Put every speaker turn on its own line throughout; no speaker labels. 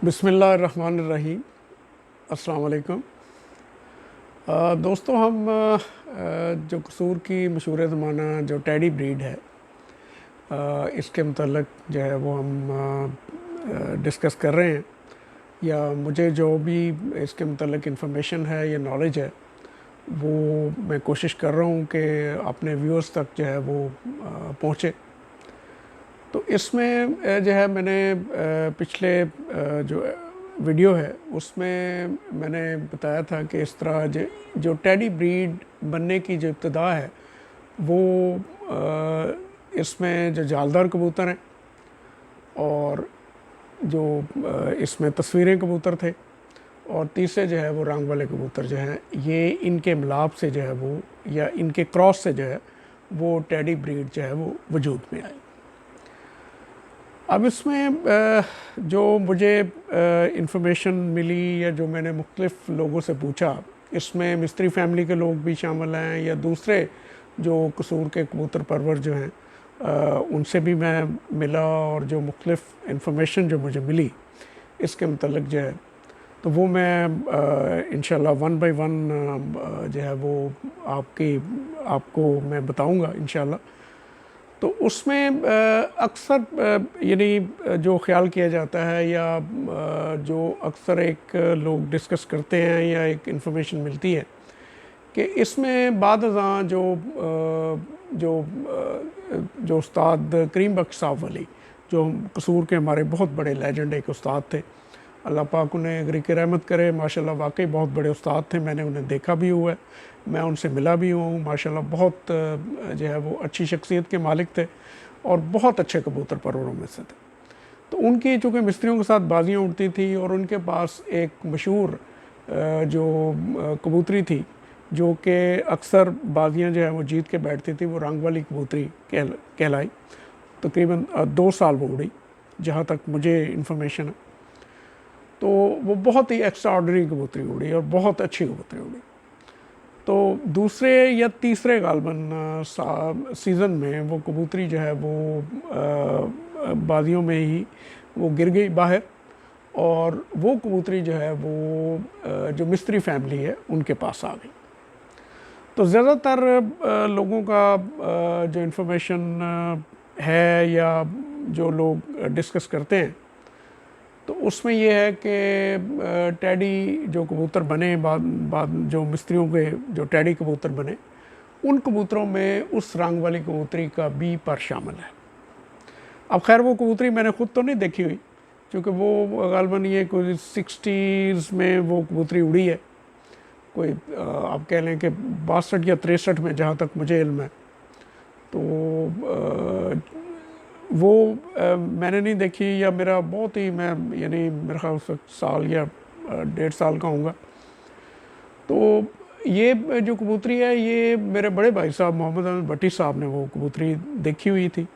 बिस्मिल्लाहिर्रहमानिर्रहीम। अस्सलाम वालेकुम। दोस्तों, हम जो कसूर की मशहूर ज़माना जो टेडी ब्रीड है, इसके मतलब जो है वो हम डिस्कस कर रहे हैं, या मुझे जो भी इसके मतलब इंफॉर्मेशन है या नॉलेज है वो मैं कोशिश कर रहा हूँ कि अपने व्यूअर्स तक जो है वो पहुँचे। तो इसमें जो है मैंने पिछले जो वीडियो है उसमें मैंने बताया था कि इस तरह जो टेडी ब्रीड बनने की जो इब्तदा है वो इसमें जो जालदार कबूतर हैं और जो इसमें तस्वीरें कबूतर थे, और तीसरे जो है वो रंग वाले कबूतर जो हैं, ये इनके मिलाप से जो है वो या इनके क्रॉस से जो है वो टेडी ब्रीड जो है वो वजूद में आई। अब इसमें जो मुझे इंफॉर्मेशन मिली या जो मैंने मुख्तलिफ़ लोगों से पूछा, इसमें मिस्त्री फैमिली के लोग भी शामिल हैं या दूसरे जो कसूर के कबूतर परवर जो हैं उनसे भी मैं मिला, और जो मुख्तलिफ़ इंफॉर्मेशन जो मुझे मिली इसके मतलब जो है तो वो मैं इंशाल्लाह वन बाय वन जो है वो आपको मैं बताऊंगा इंशाल्लाह। तो उसमें अक्सर यानी जो ख्याल किया जाता है या जो अक्सर एक लोग डिस्कस करते हैं या एक इन्फॉर्मेशन मिलती है कि इसमें बाद अज़ां जो उस्ताद करीम बख्श साहब वाली, जो कसूर के हमारे बहुत बड़े लेजेंड एक उस्ताद थे, अल्लाह पाक उन्हें गरीक रहमत करे, माशाल्लाह वाकई बहुत बड़े उस्ताद थे। मैंने उन्हें देखा भी हुआ है, मैं उनसे मिला भी हूँ। माशाल्लाह बहुत जो है वो अच्छी शख्सियत के मालिक थे और बहुत अच्छे कबूतर परवरों में से थे। तो उनकी चूँकि मिस्त्रियों के साथ बाजियाँ उड़ती थी, और उनके पास एक मशहूर जो कबूतरी थी जो कि अक्सर बाजियाँ जो है वो जीत के बैठती थी, वो रंग वाली कबूतरी कहलाई। तकरीबन 2 साल वो उड़ी जहाँ तक मुझे इन्फॉर्मेशन है। तो वो बहुत ही एक्स्ट्राऑर्डिनरी कबूतरी उड़ी और बहुत अच्छी कबूतरी उड़ी। तो दूसरे या तीसरे गालबन सीज़न में वो कबूतरी जो है वो बाजियों में ही वो गिर गई बाहर, और वो कबूतरी जो है वो जो मिस्त्री फैमिली है उनके पास आ गई। तो ज़्यादातर लोगों का जो इन्फॉर्मेशन है या जो लोग डिस्कस करते हैं तो उसमें यह है कि टेडी जो कबूतर बने बाद जो मिस्त्रियों के जो टेडी कबूतर बने, उन कबूतरों में उस रंग वाली कबूतरी का बी पर शामिल है। अब खैर वो कबूतरी मैंने ख़ुद तो नहीं देखी हुई, क्योंकि वो गालबन ये कोई 60s में वो कबूतरी उड़ी है, कोई आप कह लें कि 62 या 63 में, जहाँ तक मुझे इल्म है। तो वो मैंने नहीं देखी, या मेरा बहुत ही मैं यानी मेरे ख्याल से साल या 1.5 साल का होऊंगा। तो ये जो कबूतरी है ये मेरे बड़े भाई साहब मोहम्मद अहमद भट्टी साहब ने वो कबूतरी देखी हुई थी।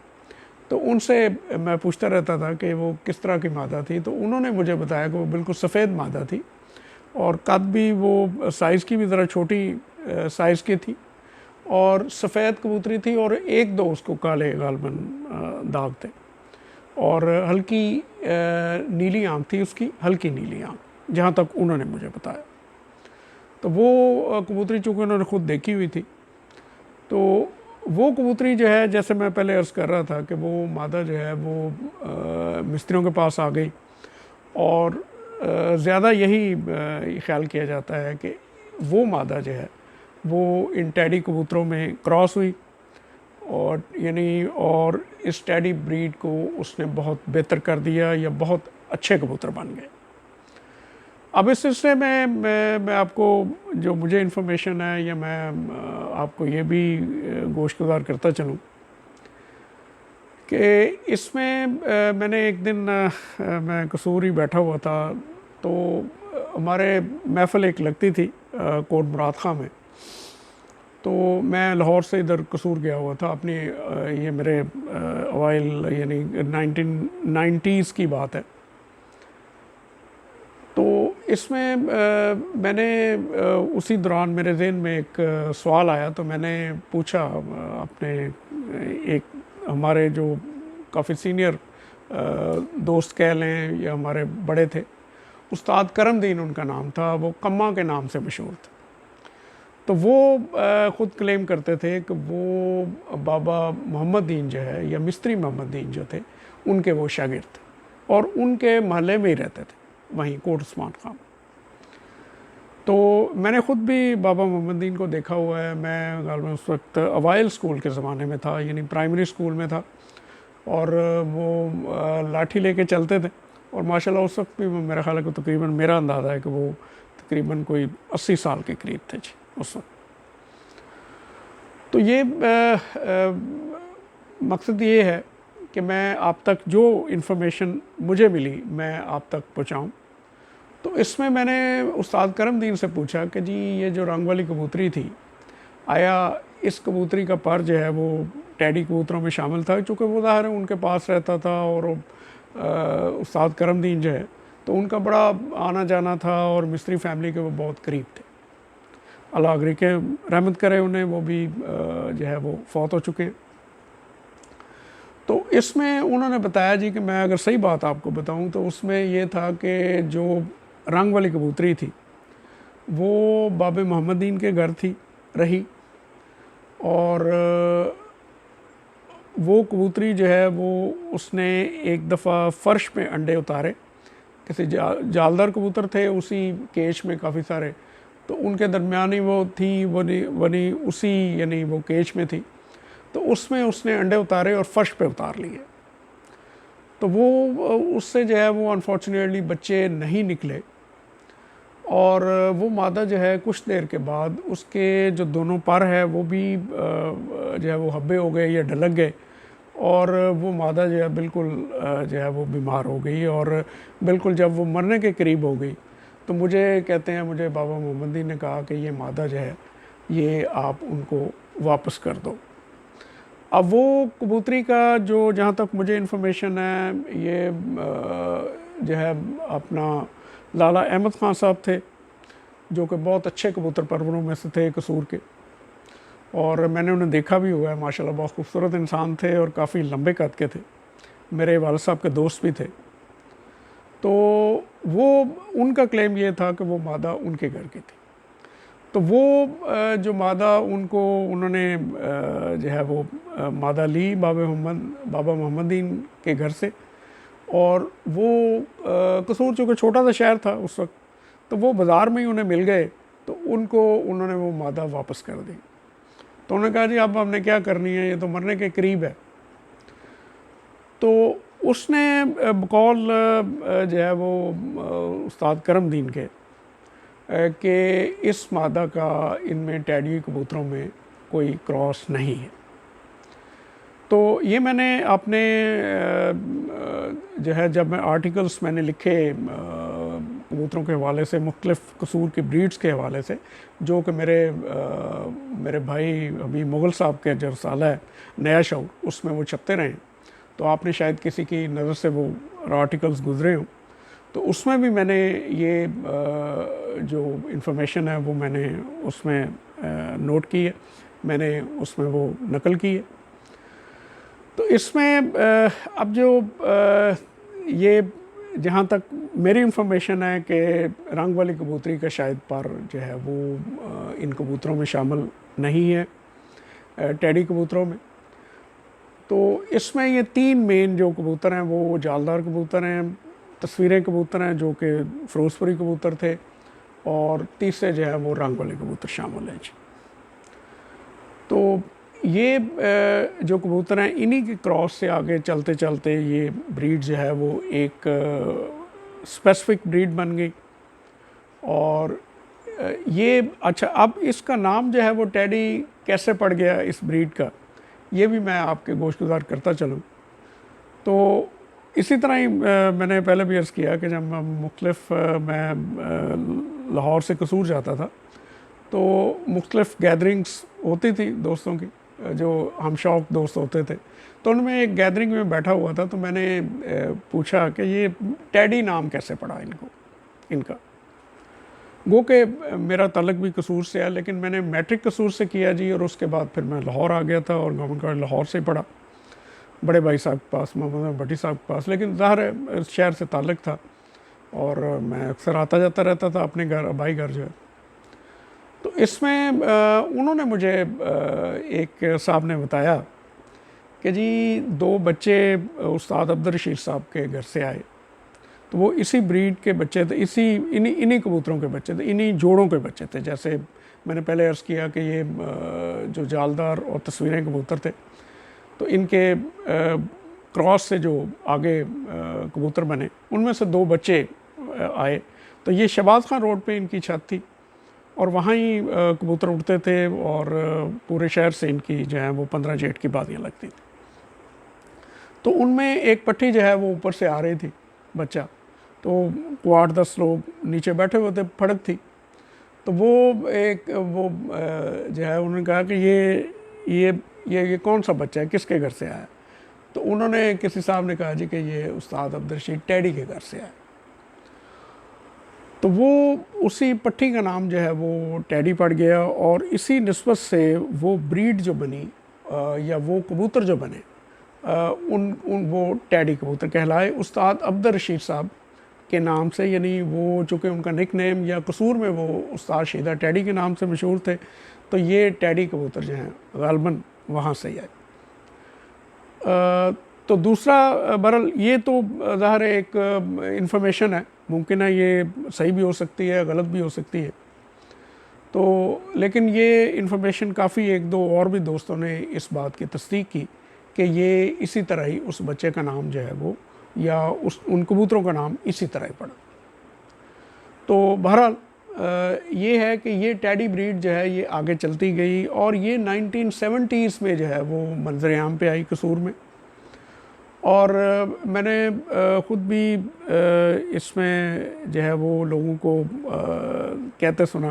तो उनसे मैं पूछता रहता था कि वो किस तरह की मादा थी, तो उन्होंने मुझे बताया कि वो बिल्कुल सफ़ेद मादा थी, और कद भी वो साइज़ की भी ज़रा छोटी साइज़ की थी, और सफ़ेद कबूतरी थी, और एक दो उसको काले गालबन दाग थे, और हल्की नीली आँख थी उसकी, हल्की नीली आँख, जहाँ तक उन्होंने मुझे बताया। तो वो कबूतरी चूँकि उन्होंने ख़ुद देखी हुई थी, तो वो कबूतरी जो है, जैसे मैं पहले अर्ज़ कर रहा था कि वो मादा जो है वो मिस्त्रियों के पास आ गई, और ज़्यादा यही ख्याल किया जाता है कि वो मादा जो है वो इन टेडी कबूतरों में क्रॉस हुई, और यानी और इस टेडी ब्रीड को उसने बहुत बेहतर कर दिया, या बहुत अच्छे कबूतर बन गए। अब इस सिलसिले में मैं आपको जो मुझे इन्फॉर्मेशन है, या मैं आपको ये भी गोशगुजार करता चलूँ कि इसमें मैंने एक दिन मैं कसूर ही बैठा हुआ था, तो हमारे महफ़िल एक लगती थी कोट मुराद खां में। तो मैं लाहौर से इधर कसूर गया हुआ था अपनी ये मेरे अवाइल यानी 1990s की बात है। तो इसमें मैंने उसी दौरान मेरे ज़हन में एक सवाल आया, तो मैंने पूछा अपने एक हमारे जो काफ़ी सीनियर दोस्त कह लें या हमारे बड़े थे, उस्ताद करमदीन उनका नाम था, वो कम्मा के नाम से मशहूर थे। तो वो ख़ुद क्लेम करते थे कि वो बाबा मोहम्मद दीन जो है या मिस्त्री मोहम्मद दीन जो थे उनके वो शागिर्द थे और उनके महल्ले में ही रहते थे, वहीं कोट उस्मान खां। तो मैंने ख़ुद भी बाबा मोहम्मद दीन को देखा हुआ है। मैं गालिबन उस वक्त अवाइल स्कूल के ज़माने में था, यानी प्राइमरी स्कूल में था, और वो लाठी लेके चलते थे और माशाल्लाह उस वक्त भी मेरा ख्याल है कि तकरीबन मेरा अंदाज़ा है कि वो तकरीबन कोई 80 साल के करीब थे जी उस वक्त। तो ये मकसद ये है कि मैं आप तक जो इन्फॉर्मेशन मुझे मिली मैं आप तक पहुँचाऊँ। तो इसमें मैंने उस्ताद करमदीन से पूछा कि जी ये जो रंग वाली कबूतरी थी, आया इस कबूतरी का पर जो है वो टैडी कबूतरों में शामिल था, चूँकि वो ज़ाहिर है उनके पास रहता था और उस्ताद करमदीन जो है तो उनका बड़ा आना जाना था और मिस्त्री फैमिली के वो बहुत करीब थे। अल्लाह अगरी के रहमत करे उन्हें, वो भी जो है वो फौत हो चुके हैं। तो इसमें उन्होंने बताया जी कि मैं अगर सही बात आपको बताऊं तो उसमें ये था कि जो रंग वाली कबूतरी थी वो बाबे मोहम्मद दीन के घर थी रही, और वो कबूतरी जो है वो उसने एक दफ़ा फ़र्श पे अंडे उतारे, किसी जालदार कबूतर थे उसी केज में काफ़ी सारे, तो उनके दरमियानी वो थी वनी उसी यानी वो केज में थी, तो उसमें उसने अंडे उतारे और फ़र्श पे उतार लिए। तो वो उससे जो है वो अनफॉर्चुनेटली बच्चे नहीं निकले, और वो मादा जो है कुछ देर के बाद उसके जो दोनों पर है वो भी जो है वो हब्बे हो गए या ढलक गए, और वो मादा जो है बिल्कुल जो है वो बीमार हो गई, और बिल्कुल जब वो मरने के करीब हो गई तो मुझे कहते हैं, मुझे बाबा मोहम्मद दीन ने कहा कि ये मादा जो है ये आप उनको वापस कर दो। अब वो कबूतरी का जो जहाँ तक मुझे इन्फॉर्मेशन है, ये जो है अपना लाला अहमद ख़ान साहब थे जो कि बहुत अच्छे कबूतर परवरों में से थे कसूर के, और मैंने उन्हें देखा भी हुआ है। माशाल्लाह बहुत खूबसूरत इंसान थे और काफ़ी लंबे कद के थे, मेरे वालिद साहब के दोस्त भी थे। तो वो उनका क्लेम ये था कि वो मादा उनके घर की थी। तो वो जो मादा उनको उन्होंने जो है वो मादा ली बाबा मोहम्मद दीन के घर से, और वो कसूर चूँकि छोटा सा शहर था उस वक्त, तो वो बाज़ार में ही उन्हें मिल गए, तो उनको उन्होंने वो मादा वापस कर दी। तो उन्होंने कहा जी अब हमने क्या करनी है, ये तो मरने के करीब है। तो उसने बकौल जो है वो उस्ताद करमदीन के कि इस मादा का इनमें टैडी कबूतरों में कोई क्रॉस नहीं है। तो ये मैंने अपने जो है जब मैं आर्टिकल्स मैंने लिखे कबूतरों के हवाले से, मुख्तलिफ़ कसूर की ब्रीड्स के हवाले से, जो कि मेरे भाई अभी मुग़ल साहब के जो रसाला है नया शौर, उसमें वो छपते रहे, तो आपने शायद किसी की नज़र से वो आर्टिकल्स गुज़रे हों। तो उसमें भी मैंने ये जो इन्फॉर्मेशन है वो मैंने उसमें नोट की है, मैंने उसमें वो नकल की है। तो इसमें अब जो ये जहाँ तक मेरी इन्फॉर्मेशन है कि रंग वाली कबूतरी का शायद पर जो है वो इन कबूतरों में शामिल नहीं है, टैडी कबूतरों में। तो इसमें ये 3 मेन जो कबूतर हैं वो जालदार कबूतर हैं, तस्वीरें कबूतर हैं जो कि फ़िरोज़पुरी कबूतर थे, और तीसरे जो है वो रंग वाले कबूतर शामिल हैं जी। तो ये जो कबूतर हैं इन्हीं के क्रॉस से आगे चलते चलते ये ब्रीड जो है वो एक स्पेसिफिक ब्रीड बन गई। और ये अच्छा, अब इसका नाम जो है वो टैडी कैसे पड़ गया इस ब्रीड का, ये भी मैं आपके गोशगुजार करता चलूँ। तो इसी तरह ही मैंने पहले भी अर्ज़ किया कि जब मैं लाहौर से कसूर जाता था तो मुख्तलिफ़ गैदरिंग्स होती थी दोस्तों की, जो हम शौक दोस्त होते थे। तो उनमें एक गैदरिंग में बैठा हुआ था, तो मैंने पूछा कि ये टैडी नाम कैसे पड़ा इनका। गो के मेरा तल्लक भी कसूर से है, लेकिन मैंने मैट्रिक कसूर से किया जी, और उसके बाद फिर मैं लाहौर आ गया था और गवर्नमेंट कॉलेज लाहौर से पढ़ा, बड़े भाई साहब के पास, मोहम्मद भट्टी साहब के पास। लेकिन ज़ाहिर है शहर से ताल्लुक़ था और मैं अक्सर आता जाता रहता था अपने घर, भाई घर जो है। तो इसमें उन्होंने मुझे एक साहब ने बताया कि जी 2 बच्चे उस्ताद अब्दुल रशीद साहब के घर से आए, तो वो इसी ब्रीड के बच्चे थे, इन्हीं कबूतरों के बच्चे थे, इन्हीं जोड़ों के बच्चे थे। जैसे मैंने पहले अर्ज़ किया कि ये जो जालदार और तस्वीरें कबूतर थे, तो इनके क्रॉस से जो आगे कबूतर बने, उनमें से 2 बच्चे आए। तो ये शहबाज खान रोड पे इनकी छत थी और वहाँ ही कबूतर उड़ते थे और पूरे शहर से इनकी जो है वो 15 जेठ की बादियाँ लगती थी। तो उनमें एक पट्टी जो है वो ऊपर से आ रही थी बच्चा, तो वो 8-10 लोग नीचे बैठे हुए थे, फड़क थी। तो वो जो है उन्होंने कहा कि ये कौन सा बच्चा है, किसके घर से आया? तो उन्होंने, किसी साहब ने कहा जी कि ये उस्ताद अब्दुल रशीद टैडी के घर से आया। तो वो उसी पट्टी का नाम जो है वो टैडी पड़ गया और इसी निस्बत से वो ब्रीड जो बनी या वो कबूतर जो बने वो टैडी कबूतर कहलाए उस्ताद अब्दुल रशीद साहब के नाम से। यानी वो चूँकि उनका निक नेम या कसूर में वो उस्ताद शीदा टैडी के नाम से मशहूर थे, तो ये टैडी कबूतर जो हैं गालबन वहाँ से ही आए। तो दूसरा, बहरहाल ये तो ज़ाहिर एक इंफॉर्मेशन है, मुमकिन है ये सही भी हो सकती है, गलत भी हो सकती है। तो लेकिन ये इंफॉर्मेशन काफ़ी 1-2 और भी दोस्तों ने इस बात की तस्दीक की कि ये इसी तरह ही उस बच्चे का नाम जो है वो, या उन कबूतरों का नाम इसी तरह ही पड़ा। तो बहरहाल ये है कि ये टैडी ब्रीड जो है ये आगे चलती गई और ये 1970s में जो है वो मंजर आम पे आई कसूर में। और मैंने ख़ुद भी इसमें जो है वो लोगों को कहते सुना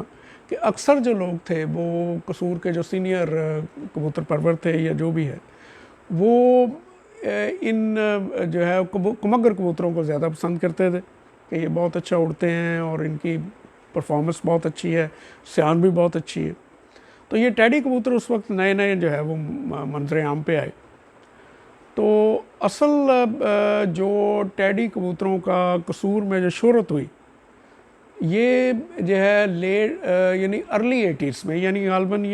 कि अक्सर जो लोग थे वो कसूर के जो सीनियर कबूतर परवर थे या जो भी है, वो इन जो है कुमगर कबूतरों को ज़्यादा पसंद करते थे कि ये बहुत अच्छा उड़ते हैं और इनकी परफॉर्मेंस बहुत अच्छी है, सियान भी बहुत अच्छी है। तो ये टैडी कबूतर उस वक्त नए नए जो है वो मंजर आम पे आए। तो असल जो टैडी कबूतरों का कसूर में जो शोहरत हुई, ये जो है लेट यानी अर्ली 80s में, यानी गालबन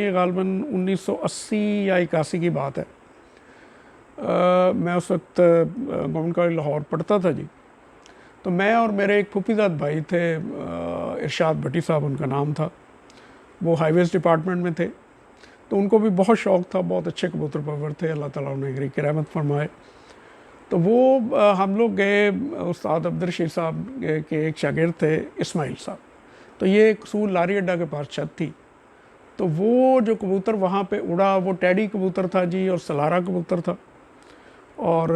1980 या 81 की बात है। मैं उस वक्त गवर्नमेंट कॉलेज लाहौर पढ़ता था जी। तो मैं और मेरे एक फूफीजाद भाई थे, इरशाद भट्टी साहब उनका नाम था, वो हाईवेज़ डिपार्टमेंट में थे। तो उनको भी बहुत शौक़ था, बहुत अच्छे कबूतर परवर थे, अल्लाह ताला उन्हें गरीक की रहमत फरमाए। तो वो हम लोग गए, उस्ताद अब्दुल रशीद साहब के एक शागिर्द थे इस्माइल साहब, तो ये कसूर लारी अड्डा के पास छत थी। तो वो जो कबूतर वहाँ पे उड़ा वो टैडी कबूतर था जी और सलारा कबूतर था। और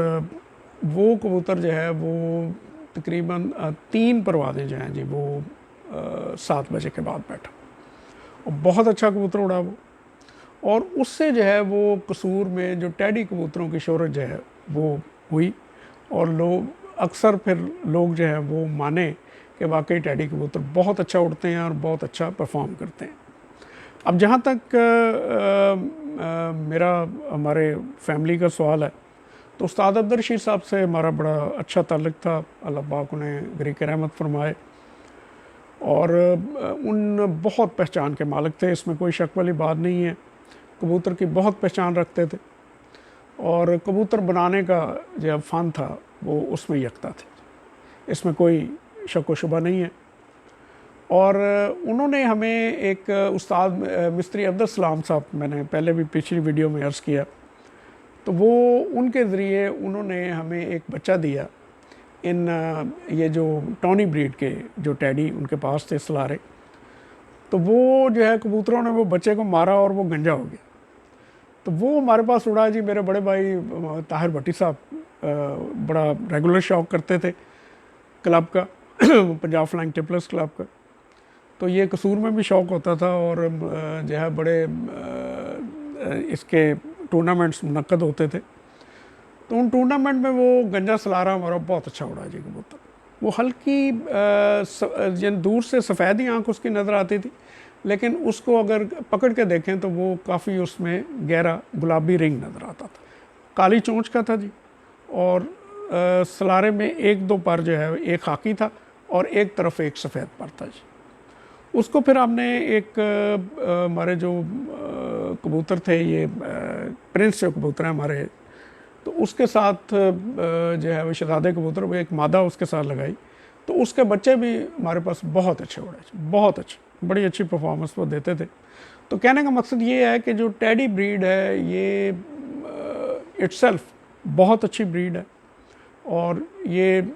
वो कबूतर जो है वो तकरीबन 3 परवाज़ें जो हैं जी वो 7 बजे के बाद बैठा और बहुत अच्छा कबूतर उड़ा वो। और उससे जो है वो कसूर में जो टैडी कबूतरों की शोहरत जो है वो हुई और लोग अक्सर फिर लोग जो है वो माने कि वाकई टैडी कबूतर बहुत अच्छा उड़ते हैं और बहुत अच्छा परफॉर्म करते हैं। अब जहाँ तक मेरा हमारे फैमिली का सवाल है, तो उस्ताद अब्दुल रशीद साहब से हमारा बड़ा अच्छा ताल्लुक़ था, अल्लाह पाक उन्हें गरीक रहमत फरमाए। और उन बहुत पहचान के मालिक थे, इसमें कोई शक वाली बात नहीं है। कबूतर की बहुत पहचान रखते थे और कबूतर बनाने का जो फ़न था वो उसमें यकता थे, इसमें कोई शक व शुबा नहीं है। और उन्होंने हमें एक उस्ताद मिस्त्री अब्दुल सलाम साहब, मैंने पहले भी पिछली वीडियो में अर्ज़ किया, तो वो उनके ज़रिए उन्होंने हमें एक बच्चा दिया इन ये जो टॉनी ब्रीड के जो टैडी उनके पास थे सलारे। तो वो जो है कबूतरों ने वो बच्चे को मारा और वो गंजा हो गया। तो वो हमारे पास उड़ा जी। मेरे बड़े भाई ताहिर भट्टी साहब बड़ा रेगुलर शौक़ करते थे क्लब का पंजाब फ्लाइंग टिपलर्स क्लब का। तो ये कसूर में भी शौक़ होता था और जो है बड़े इसके टूर्नामेंट्स मुनक्कद होते थे। तो उन टूर्नामेंट में वो गंजा सलारा हमारा बहुत अच्छा उड़ा जी कबूतर। वो हल्की दूर से सफ़ेद ही आँख उसकी नज़र आती थी, लेकिन उसको अगर पकड़ के देखें तो वो काफ़ी उसमें गहरा गुलाबी रिंग नज़र आता था, काली चोंच का था जी। और सलारे में 1-2 पर जो है एक खाकी था और एक तरफ एक सफ़ेद पर था जी। उसको फिर हमने एक हमारे जो कबूतर थे, ये प्रिंस जो कबूतर हैं हमारे, तो उसके साथ जो है वो शहज़ादे कबूतर, वो एक मादा उसके साथ लगाई, तो उसके बच्चे भी हमारे पास बहुत अच्छे उड़े, बहुत अच्छे, बड़ी अच्छी परफॉर्मेंस वो देते थे। तो कहने का मकसद ये है कि जो टेडी ब्रीड है ये इट्सेल्फ बहुत अच्छी ब्रीड है, और ये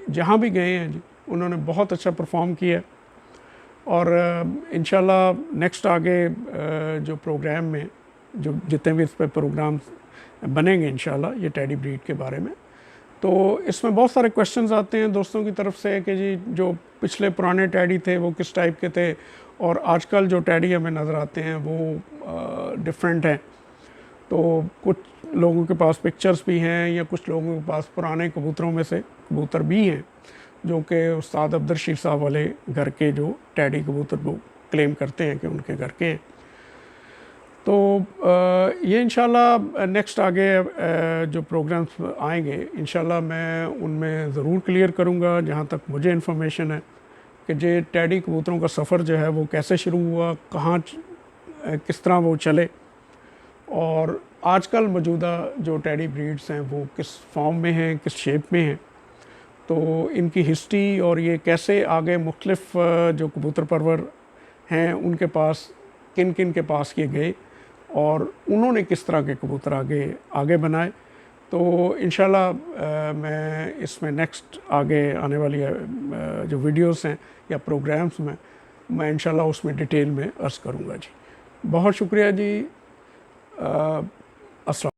जहाँ भी गए हैं जी उन्होंने बहुत अच्छा परफॉर्म किया। और इंशाल्लाह नेक्स्ट आगे जो प्रोग्राम में जो जितने भी इस पर प्रोग्राम्स बनेंगे इंशाल्लाह ये टेडी ब्रीड के बारे में, तो इसमें बहुत सारे क्वेश्चंस आते हैं दोस्तों की तरफ से कि जी जो पिछले पुराने टैडी थे वो किस टाइप के थे, और आजकल जो टैडी हमें नज़र आते हैं वो डिफरेंट हैं। तो कुछ लोगों के पास पिक्चर्स भी हैं, या कुछ लोगों के पास पुराने कबूतरों में से कबूतर भी हैं जो कि उस्ताद अब्दुल रशीद साहब वाले घर के जो टैडी कबूतर वो क्लेम करते हैं कि उनके घर के हैं। तो ये इंशाल्लाह नेक्स्ट आगे जो प्रोग्राम्स आएंगे इंशाल्लाह मैं उनमें ज़रूर क्लियर करूँगा जहाँ तक मुझे इन्फॉर्मेशन है कि जे टैडी कबूतरों का सफ़र जो है वो कैसे शुरू हुआ, कहाँ किस तरह वो चले, और आजकल मौजूदा जो टैडी ब्रीड्स हैं वो किस फॉर्म में हैं, किस शेप में हैं, तो इनकी हिस्ट्री और ये कैसे आगे मुख्तलिफ जो कबूतर परवर हैं उनके पास किन किन के पास ये गए और उन्होंने किस तरह के कबूतर आगे बनाए। तो इंशाल्लाह मैं इसमें नेक्स्ट आगे आने वाली जो वीडियोस हैं या प्रोग्राम्स में मैं इंशाल्लाह उसमें डिटेल में अर्ज़ करूँगा जी। बहुत शुक्रिया जी। अस्सलाम।